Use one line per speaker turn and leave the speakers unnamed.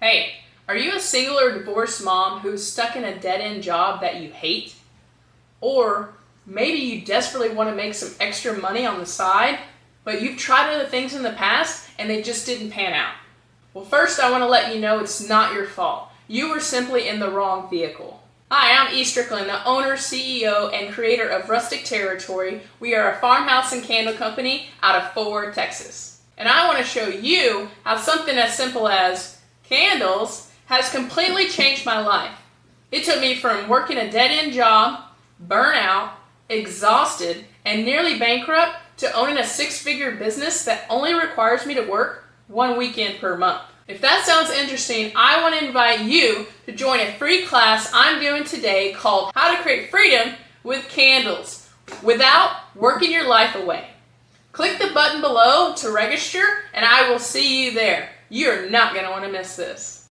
Hey, are you a single or divorced mom who's stuck in a dead-end job that you hate? Or maybe you desperately want to make some extra money on the side, but you've tried other things in the past and they just didn't pan out. Well, first I want to let you know it's not your fault. You were simply in the wrong vehicle. Hi, I'm E. Strickland, the owner, CEO, and creator of Rustic Territory. We are a farmhouse and candle company out of Fort Worth, Texas. And I want to show you how something as simple as candles has completely changed my life. It took me from working a dead-end job, burnout, exhausted, and nearly bankrupt to owning a six-figure business that only requires me to work one weekend per month. If that sounds interesting, I want to invite you to join a free class I'm doing today called How to Create Freedom with Candles Without Working Your Life Away. Click the button below to register and I will see you there. You're not going to want to miss this.